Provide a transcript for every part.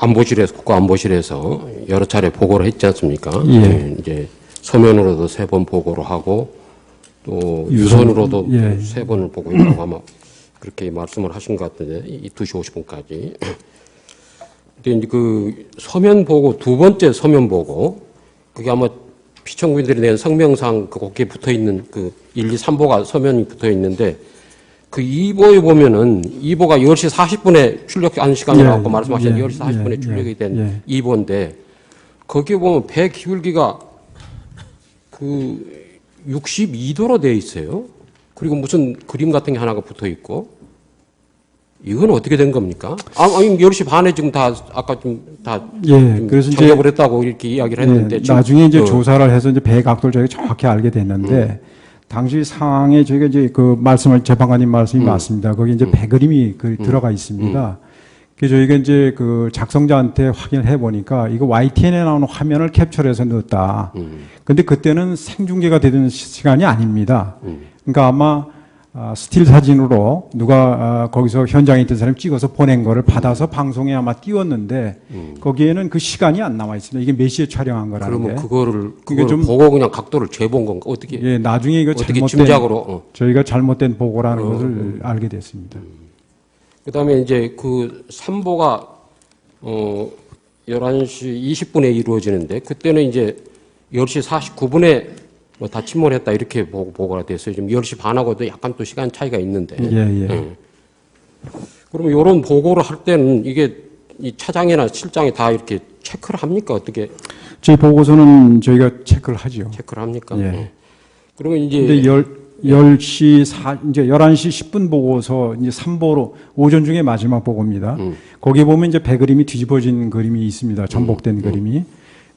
안보실에서, 국가안보실에서 여러 차례 보고를 했지 않습니까? 예. 이제 서면으로도 3번 보고를 하고 또 유선으로도 예. 3번을 보고 있다고 아마 그렇게 말씀을 하신 것 같은데, 이 2시 50분까지. 근데 이제 그 서면 보고, 두 번째 서면 보고, 그게 아마 시청구인들이 낸 성명상 그 거기에 붙어 있는 그 1, 2, 3보가 서면이 붙어 있는데, 그 2보에 보면은 2보가 10시 40분에 출력한 시간이라고 예, 말씀하셨는데, 예, 10시 40분에 예, 출력이 된 예. 2보인데, 거기에 보면 배 기울기가 그 62도로 되어 있어요. 그리고 무슨 그림 같은 게 하나가 붙어 있고, 이건 어떻게 된 겁니까? 아니, 10시 반에 지금 다, 아까 예, 그래서 이제 정답을했다고 이렇게 이야기를 했는데. 예, 나중에 이제 조사를 해서 이제 배 각도를 저희가 정확히 알게 됐는데, 당시 상황에 저희가 이제 그 말씀을, 재판관님 말씀이 맞습니다. 거기 이제 배 그림이 들어가 있습니다. 그래서 저희가 이제 그 작성자한테 확인을 해 보니까 이거 YTN에 나오는 화면을 캡처해서 넣었다. 근데 그때는 생중계가 되던 시간이 아닙니다. 그러니까 아마 스틸 사진으로 누가 거기서 현장에 있던 사람이 찍어서 보낸 거를 받아서 방송에 아마 띄웠는데 거기에는 그 시간이 안 나와 있습니다. 이게 몇 시에 촬영한 거라는 게. 그러면 그거를 좀 보고 그냥 각도를 재본 건가? 어떻게? 예, 나중에 이거 어떻게 잘못된 짐작으로? 저희가 잘못된 보고라는 것을 알게 됐습니다. 그다음에 이제 그 3보가 11시 20분에 이루어지는데, 그때는 이제 10시 49분에 뭐 다 침몰했다 이렇게 보고가 됐어요. 지금 10시 반하고도 약간 또 시간 차이가 있는데. 예. 그러면 이런 보고를 할 때는 이게 이 차장이나 실장이 다 이렇게 체크를 합니까? 어떻게? 저희 보고서는 저희가 체크를 하죠. 체크를 합니까? 예. 그러면 이제. 근데 10시 이제 11시 10분 보고서 이제 3보로 오전 중에 마지막 보고입니다. 거기 보면 이제 배 그림이 뒤집어진 그림이 있습니다. 전복된 그림이.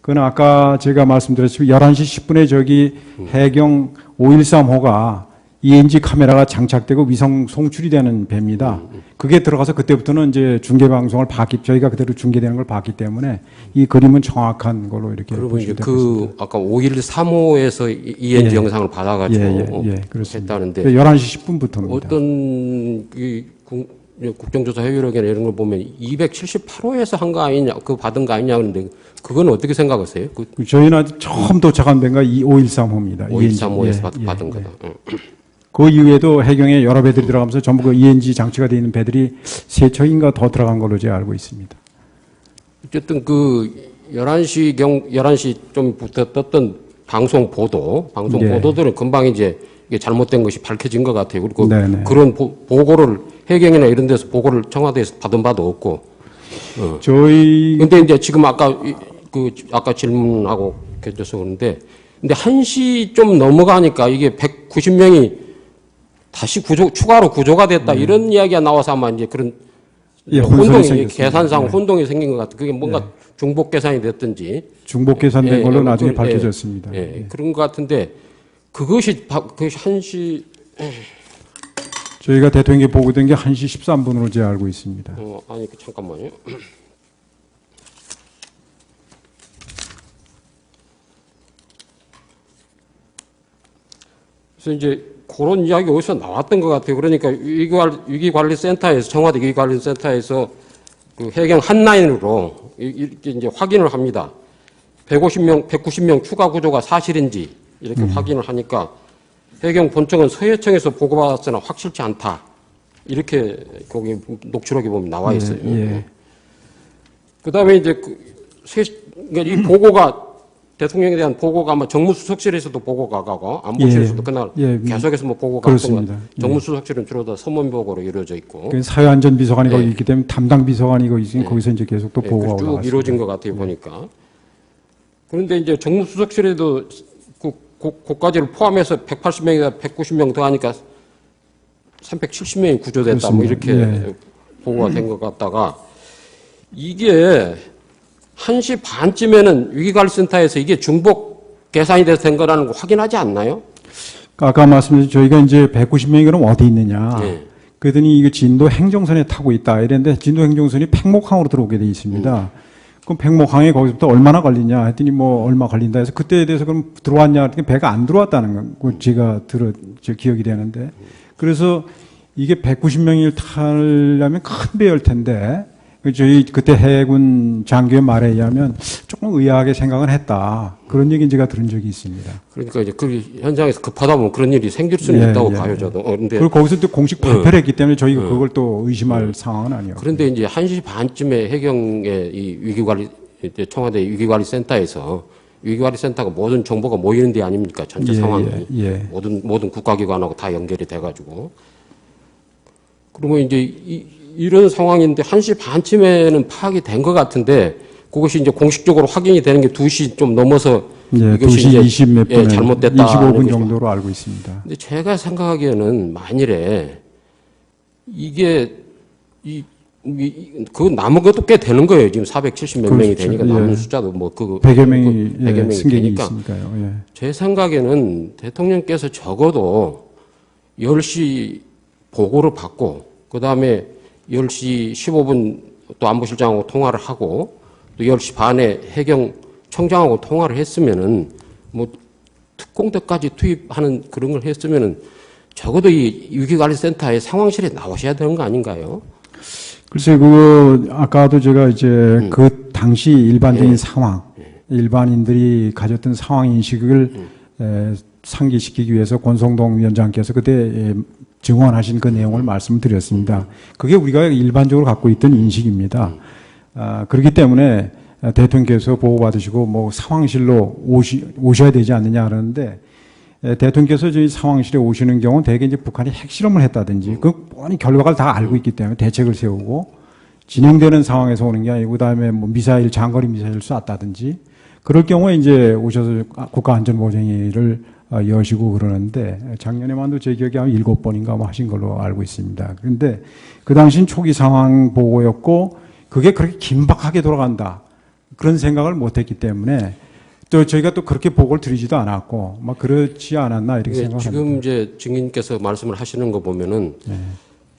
그건 아까 제가 말씀드렸지만 11시 10분에 저기 해경 513호가 ENG 카메라가 장착되고 위성 송출이 되는 배입니다. 그게 들어가서 그때부터는 이제 중계 방송을 저희가 그대로 중계되는 걸 봤기 때문에 이 그림은 정확한 걸로 이렇게. 그러면 이제 그 아까 513호에서 ENG 영상을 받아가지고 했다는데 11시 10분부터입니다. 어떤 국정조사 회유록이나 이런 걸 보면 278호에서 한 거 아니냐, 그 받은 거 아니냐 그러는데 그건 어떻게 생각하세요? 저희는 아직 처음 도착한 배가 513호입니다. 513호에서 받은 거다. 그 이후에도 해경에 여러 배들이 들어가면서 전부 그 ENG 장치가 되어 있는 배들이 3척인가 더 들어간 걸로 제가 알고 있습니다. 어쨌든 그 11시 좀부터 떴던 방송 보도들은 금방 이제 이게 잘못된 것이 밝혀진 것 같아요. 그리고 네네. 그런 보고를 해경이나 이런 데서 보고를 청와대에서 받은 바도 없고. 근데 이제 지금 아까 질문하고 계셔서 그런데, 근데 1시 좀 넘어가니까 이게 190명이 다시 추가로 구조가 됐다 이런 이야기가 나와서 아마 이제 그런 혼동이, 계산상 혼동이 생긴 것 같아요. 그게 뭔가 중복 계산이 됐든지. 중복 계산된 걸로 나중에 밝혀졌습니다. 그런 것 같은데, 그것이 1시. 저희가 대통령에 보고된 게 1시 13분으로 제가 알고 있습니다. 아니, 잠깐만요. 그래서 이제 그런 이야기 어디서 나왔던 것 같아요. 그러니까 위기관리센터에서, 청와대 위기관리센터에서 그 해경 한라인으로 이렇게 이제 확인을 합니다. 190명 추가 구조가 사실인지 이렇게 확인을 하니까 해경 본청은 서해청에서 보고받았으나 확실치 않다. 이렇게 거기 녹취록에 보면 나와 있어요. 그 다음에 이제 그러니까 이 보고가 대통령에 대한 보고가 아마 정무수석실에서도 보고가 가고 안보실에서도 그날 계속해서 뭐 보고가 갔던 것 정무수석실은 주로 다 서면 보고로 이루어져 있고. 사회안전비서관이 거기 있기 때문에 담당 비서관이 거기서 이제 계속 또 보고가 쭉 이루어진 것 같아요 보니까. 그런데 이제 정무수석실에도 그까지를 포함해서 180명이다 190명 더 하니까 370명이 구조됐다 그렇습니다. 뭐 이렇게 보고가 된 것 같다가 이게 1시 반쯤에는 위기관리센터에서 이게 중복 계산이 돼서 된 거라는 거 확인하지 않나요? 아까 말씀드린 저희가 이제 190명이 그럼 어디 있느냐. 그랬더니 이게 진도 행정선에 타고 있다 이랬는데 진도 행정선이 팽목항으로 들어오게 돼 있습니다. 그럼 팽목항에 거기서부터 얼마나 걸리냐 했더니 뭐 얼마 걸린다 해서 그때에 대해서 그럼 들어왔냐 했더니 배가 안 들어왔다는 거 제가 기억이 되는데 그래서 이게 190명을 타려면 큰 배일 텐데 저희 그때 해군 장교의 말에 의하면 조금 의아하게 생각은 했다. 그런 얘기 제가 들은 적이 있습니다. 그러니까 이제 그 현장에서 급하다 보면 그런 일이 생길 수는 있다고 봐요, 저도. 근데 그리고 거기서 또 공식 발표를 했기 때문에 저희가 그걸 또 의심할 상황은 아니에요. 그런데 이제 1시 반쯤에 해경의 이 위기관리, 이제 청와대 위기관리센터에서 위기관리센터가 모든 정보가 모이는 데 아닙니까? 전체 상황이. 모든 국가기관하고 다 연결이 돼가지고. 그러면 이제 이런 상황인데 1시 반쯤에는 파악이 된 것 같은데 그것이 이제 공식적으로 확인이 되는 게 2시 좀 넘어서 이것이 2시 20 몇 분에 잘못됐다. 25분 정도로 알고 있습니다. 근데 제가 생각하기에는 만일에 이게 그 남은 것도 꽤 되는 거예요. 지금 470 몇 명이 되니까 남은 숫자도 뭐 100여 명이 100여 명이 승객이 되니까 있으니까요. 제 생각에는 대통령께서 적어도 10시 보고를 받고 그다음에 10시 15분 또 안보실장하고 통화를 하고 또 10시 반에 해경 청장하고 통화를 했으면은 뭐 특공대까지 투입하는 그런 걸 했으면은 적어도 이 위기관리센터의 상황실에 나오셔야 되는 거 아닌가요? 글쎄, 아까도 제가 이제 그 당시 일반적인 상황, 일반인들이 가졌던 상황 인식을 상기시키기 위해서 권성동 위원장께서 그때 증언하신 그 내용을 말씀드렸습니다. 그게 우리가 일반적으로 갖고 있던 인식입니다. 그렇기 때문에 대통령께서 보고받으시고 뭐 상황실로 오셔야 되지 않느냐 하는데 대통령께서 저희 상황실에 오시는 경우는 대개 이제 북한이 핵실험을 했다든지 그 뻔히 결과를 다 알고 있기 때문에 대책을 세우고 진행되는 상황에서 오는 게 아니고 그다음에 뭐 미사일 장거리 미사일을 쐈다든지 그럴 경우에 이제 오셔서 국가안전보장회의를 여시고 그러는데 작년에만도 제 기억에 한 7번인가 뭐 하신 걸로 알고 있습니다. 그런데 그 당시는 초기 상황 보고였고 그게 그렇게 긴박하게 돌아간다 그런 생각을 못했기 때문에 또 저희가 또 그렇게 보고를 드리지도 않았고 막 그렇지 않았나 이렇게 생각합니다. 지금 이제 증인께서 말씀을 하시는 거 보면은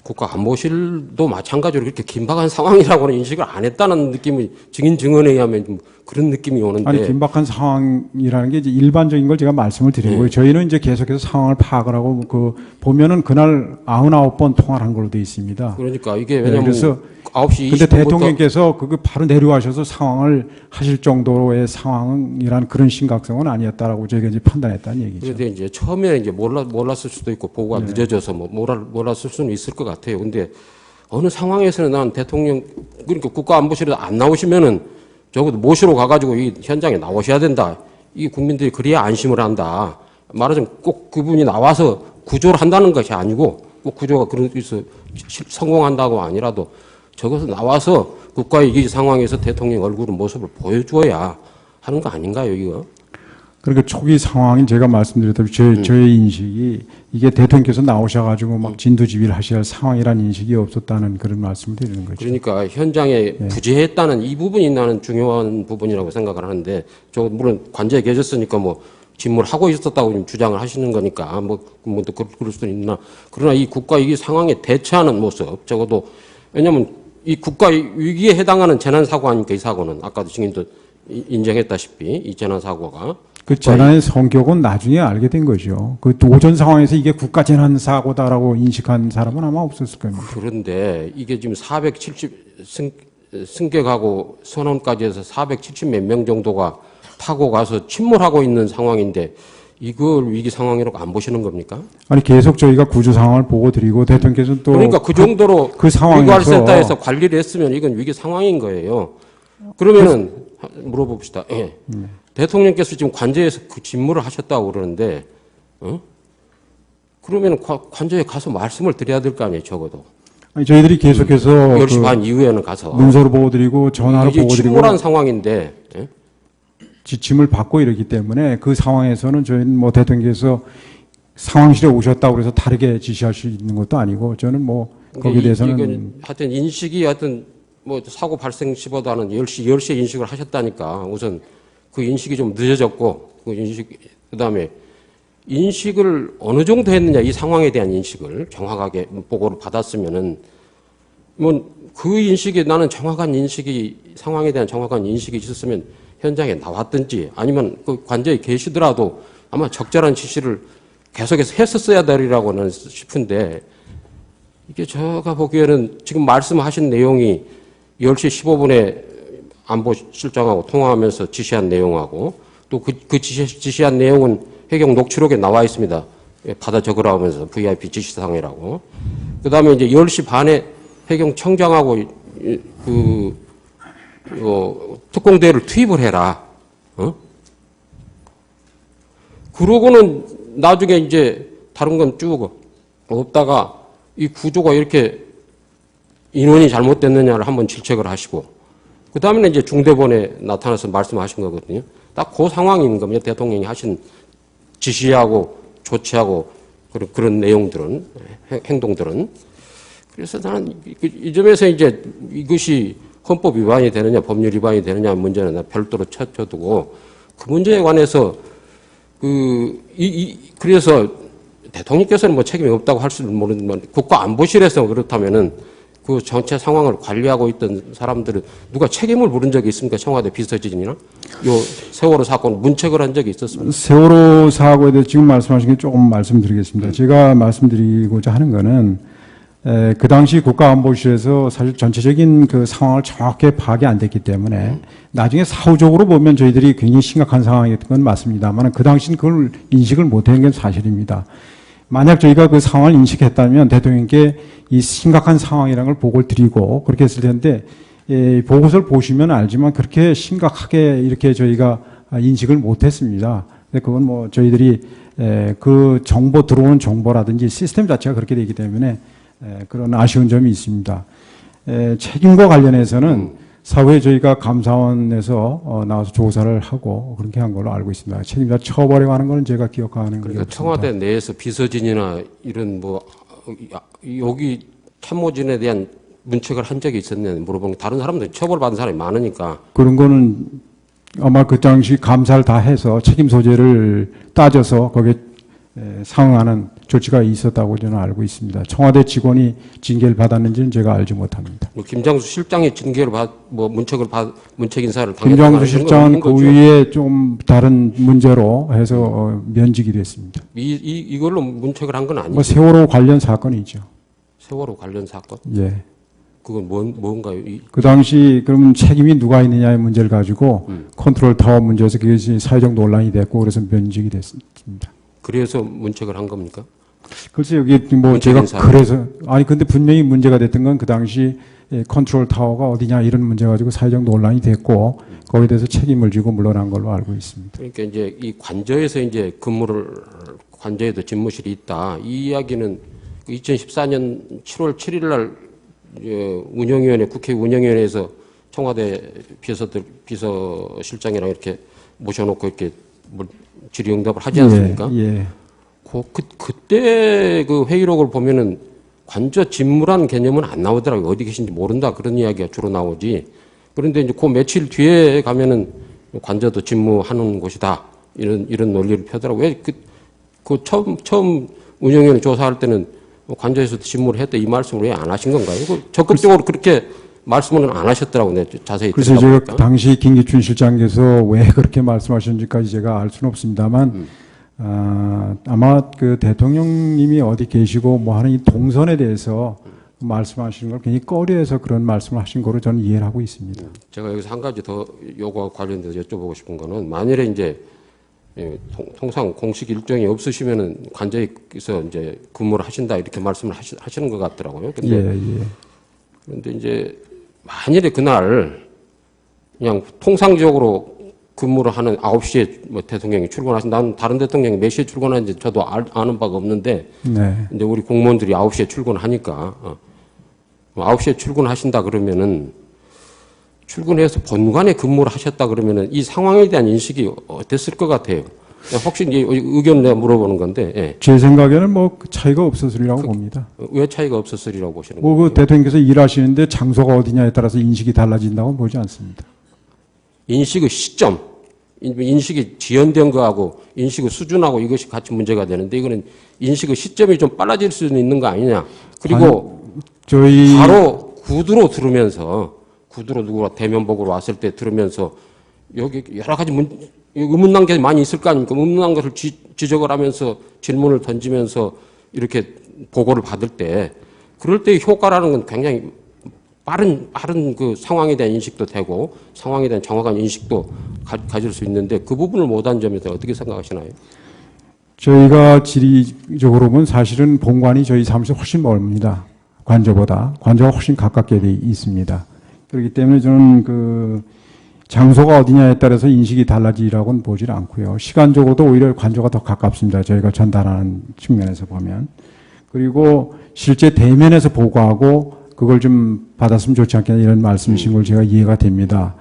국가안보실도 마찬가지로 그렇게 긴박한 상황이라고는 인식을 안 했다는 느낌이 증인 증언에 의하면 좀 그런 느낌이 오는데. 아니, 긴박한 상황이라는 게 이제 일반적인 걸 제가 말씀을 드린 거예요. 저희는 이제 계속해서 상황을 파악을 하고 보면은 그날 99번 통화를 한 걸로 되어 있습니다. 그러니까 이게 왜냐면 그래서 9시 20분부터 근데 대통령께서 그거 바로 내려가셔서 상황을 하실 정도의 상황이란 그런 심각성은 아니었다라고 저희가 이제 판단했다는 얘기죠. 그런데 이제 처음에 이제 몰랐을 수도 있고 보고가 늦어져서 뭐 몰랐을 수는 있을 것 같아요. 근데 어느 상황에서는 난 대통령 그러니까 국가안보실에 안 나오시면은 적어도 모시러 가가지고 이 현장에 나오셔야 된다. 이 국민들이 그래야 안심을 한다. 말하자면 꼭 그분이 나와서 구조를 한다는 것이 아니고 꼭 구조가 그래서 성공한다고 아니라도 적어서 나와서 국가의 이 상황에서 대통령 얼굴 모습을 보여줘야 하는 거 아닌가요, 이거? 그러니까 초기 상황인 제가 말씀드렸다시피 저의 인식이 이게 대통령께서 나오셔가지고 막 진두지휘를 하셔야 할 상황이라는 인식이 없었다는 그런 말씀을 드리는 거죠. 그러니까 현장에 부재했다는 이 부분이 나는 중요한 부분이라고 생각을 하는데 저 물론 관저에 계셨으니까 뭐 직무를 하고 있었다고 지금 주장을 하시는 거니까 또 그럴 수도 있나. 그러나 이 국가 이 상황에 대처하는 모습 적어도 왜냐하면 이 국가 위기에 해당하는 재난 사고 아닙니까 이 사고는 아까도 증인도 인정했다시피 이 재난 사고가 그 재난의 성격은 나중에 알게 된 거죠. 그 오전 상황에서 이게 국가 재난 사고다라고 인식한 사람은 아마 없었을 겁니다. 그런데 이게 지금 470 승객하고 선원까지 해서 470 몇 명 정도가 타고 가서 침몰하고 있는 상황인데 이걸 위기 상황이라고 안 보시는 겁니까? 아니 계속 저희가 구조 상황을 보고 드리고 대통령께서는 또 그러니까 그 정도로 그 상황에서 위기관리센터에서 관리를 했으면 이건 위기 상황인 거예요. 그러면은 물어봅시다. 예. 대통령께서 지금 관저에서 그 직무를 하셨다고 그러는데, 그러면 관저에 가서 말씀을 드려야 될 거 아니에요, 적어도. 아니, 저희들이 계속해서 10시 반 이후에는 가서. 문서로 보고드리고 전화로 이게 보고드리고 침몰한 상황인데, 예? 지침을 받고 이렇기 때문에 그 상황에서는 저희는 뭐 대통령께서 상황실에 오셨다고 그래서 다르게 지시할 수 있는 것도 아니고 저는 뭐 거기에 대해서는 이건 하여튼 인식이 하여튼 뭐 사고 발생 시보다는 10시에 인식을 하셨다니까 우선 그 인식이 좀 늦어졌고 그다음에 인식을 어느 정도 했느냐 이 상황에 대한 인식을 정확하게 보고를 받았으면은 뭐 그 인식이 나는 정확한 인식이 상황에 대한 정확한 인식이 있었으면 현장에 나왔든지 아니면 그 관저에 계시더라도 아마 적절한 지시를 계속해서 했었어야 되리라고는 싶은데 이게 제가 보기에는 지금 말씀하신 내용이 10시 15분에 안보실장하고 통화하면서 지시한 내용하고 또 그 지시한 내용은 해경 녹취록에 나와 있습니다. 받아 적으라 하면서 VIP 지시사항이라고. 그 다음에 이제 10시 반에 해경 청장하고 특공대를 투입을 해라. 그러고는 나중에 이제 다른 건 쭉 없다가 이 구조가 이렇게 인원이 잘못됐느냐를 한번 질책을 하시고 그 다음에는 이제 중대본에 나타나서 말씀하신 거거든요. 딱 그 상황인 겁니다. 대통령이 하신 지시하고 조치하고 그런 내용들은 행동들은. 그래서 나는 이 점에서 이제 이것이 헌법 위반이 되느냐 법률 위반이 되느냐 문제는 별도로 쳐두고 그 문제에 관해서 그래서 대통령께서는 뭐 책임이 없다고 할 수는 모르지만 국가안보실에서 그렇다면은 그 전체 상황을 관리하고 있던 사람들은 누가 책임을 물은 적이 있습니까? 청와대 비서진이나 요 세월호 사건 문책을 한 적이 있었습니다. 세월호 사고에 대해서 지금 말씀하신 게 조금 말씀드리겠습니다. 제가 말씀드리고자 하는 거는 그 당시 국가안보실에서 사실 전체적인 그 상황을 정확하게 파악이 안 됐기 때문에 나중에 사후적으로 보면 저희들이 굉장히 심각한 상황이었던 건 맞습니다만 그 당시는 그걸 인식을 못한 게 사실입니다. 만약 저희가 그 상황을 인식했다면 대통령께 이 심각한 상황이라는 걸 보고를 드리고 그렇게 했을 텐데 보고서를 보시면 알지만 그렇게 심각하게 이렇게 저희가 인식을 못했습니다. 근데 그건 뭐 저희들이 그 정보 들어오는 정보라든지 시스템 자체가 그렇게 되기 때문에 그런 아쉬운 점이 있습니다. 책임과 관련해서는 사후에 저희가 감사원에서 나와서 조사를 하고 그렇게 한 걸로 알고 있습니다. 책임자 처벌에 관한 거는 제가 기억하는 그러니까 청와대 내에서 비서진이나 이런 뭐 여기 참모진에 대한 문책을 한 적이 있었냐 물어보면 다른 사람들 처벌받은 사람이 많으니까 그런 거는 아마 그 당시 감사를 다 해서 책임 소재를 따져서 거기에 상응하는 조치가 있었다고 저는 알고 있습니다. 청와대 직원이 징계를 받았는지는 제가 알지 못합니다. 김장수 실장이 징계를 문책 인사를 김장수 실장은 그 위에 좀 다른 문제로 해서 면직이 됐습니다. 이걸로 문책을 한 건 아니죠. 뭐 세월호 관련 사건이죠. 세월호 관련 사건? 예. 그건 뭔가요? 그 당시 그러면 책임이 누가 있느냐의 문제를 가지고 컨트롤 타워 문제에서 그것이 사회적 논란이 됐고 그래서 면직이 됐습니다. 그래서 문책을 한 겁니까? 글쎄 여기 뭐 제가 그래서 아니 근데 분명히 문제가 됐던 건 그 당시 컨트롤 타워가 어디냐 이런 문제 가지고 사회적 논란이 됐고 거기에 대해서 책임을 지고 물러난 걸로 알고 있습니다. 그러니까 이제 이 관저에서 이제 관저에도 집무실이 있다. 이 이야기는 2014년 7월 7일 날 운영위원회 국회 운영위원회에서 청와대 비서실장이랑 이렇게 모셔놓고 이렇게 질의응답을 하지 않습니까? 예. 그때 그 회의록을 보면은 관저 집무란 개념은 안 나오더라고요. 어디 계신지 모른다 그런 이야기가 주로 나오지. 그런데 이제 그 며칠 뒤에 가면은 관저도 집무하는 곳이다 이런 논리를 펴더라고요. 왜 처음 운영위원회 조사할 때는 관저에서도 집무를 했다 이 말씀을 왜 안 하신 건가요? 적극적으로 그렇게 말씀은 안 하셨더라고요. 네, 자세히 그래서 제가 당시 김기춘 실장께서 왜 그렇게 말씀하셨는지까지 제가 알 수는 없습니다만 아마 그 대통령님이 어디 계시고 뭐 하는 이 동선에 대해서 말씀하시는 걸 굉장히 꺼려해서 그런 말씀을 하신 거로 저는 이해를 하고 있습니다. 제가 여기서 한 가지 더 요거와 관련돼서 여쭤보고 싶은 거는 만일에 이제 통상 공식 일정이 없으시면은 관저에서 이제 근무를 하신다 이렇게 말씀을 하시는 것 같더라고요. 그런데 이제 만일에 그날 그냥 통상적으로 근무를 하는 9시에 뭐 대통령이 출근하신, 나는 다른 대통령이 몇 시에 출근하는지 저도 아는 바가 없는데, 근데 우리 공무원들이 9시에 출근하니까, 9시에 출근하신다 그러면은, 출근해서 본관에 근무를 하셨다 그러면은 이 상황에 대한 인식이 어땠을 것 같아요? 혹시 이제 의견 내가 물어보는 건데, 예. 제 생각에는 뭐 차이가 없었으리라고 봅니다. 왜 차이가 없었으리라고 보시는 거예요? 그 대통령께서 일하시는데 장소가 어디냐에 따라서 인식이 달라진다고 보지 않습니다. 인식의 시점, 인식이 지연된 거하고 인식의 수준하고 이것이 같이 문제가 되는데 이거는 인식의 시점이 좀 빨라질 수는 있는 거 아니냐. 그리고 바로 구두로 누구가 대면복으로 왔을 때 들으면서 여기 여러 가지 의문난 게 많이 있을 거 아닙니까? 의문난 것을 지적을 하면서 질문을 던지면서 이렇게 보고를 받을 때 그럴 때 효과라는 건 굉장히 빠른 그 상황에 대한 인식도 되고 상황에 대한 정확한 인식도 가질 수 있는데 그 부분을 못한 점에 대해 어떻게 생각하시나요? 저희가 지리적으로 보면 사실은 본관이 저희 사무실 훨씬 멀습니다. 관저보다. 관저가 훨씬 가깝게 돼 있습니다. 그렇기 때문에 저는 그 장소가 어디냐에 따라서 인식이 달라지라고는 보질 않고요. 시간적으로도 오히려 관저가 더 가깝습니다. 저희가 전달하는 측면에서 보면. 그리고 실제 대면에서 보고하고 그걸 좀 받았으면 좋지 않겠냐 이런 말씀이신 걸 제가 이해가 됩니다.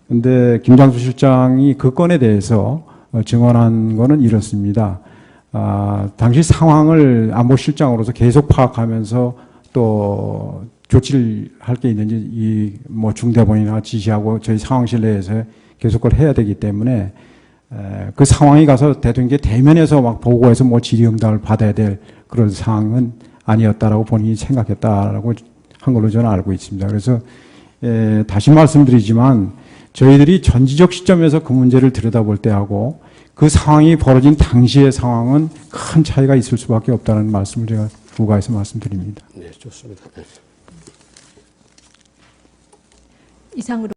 근데 김장수 실장이 그 건에 대해서 증언한 거는 이렇습니다. 당시 상황을 안보실장으로서 계속 파악하면서 또 조치를 할 게 있는지 뭐 중대본이나 지시하고 저희 상황실 내에서 계속 그걸 해야 되기 때문에 그 상황이 가서 대통령께 대면에서 막 보고해서 뭐 질의응답을 받아야 될 그런 상황은 아니었다라고 본인이 생각했다라고 한 걸로 저는 알고 있습니다. 그래서 다시 말씀드리지만 저희들이 전지적 시점에서 그 문제를 들여다볼 때하고 그 상황이 벌어진 당시의 상황은 큰 차이가 있을 수밖에 없다는 말씀을 제가 부가해서 말씀드립니다. 네, 좋습니다. 이상으로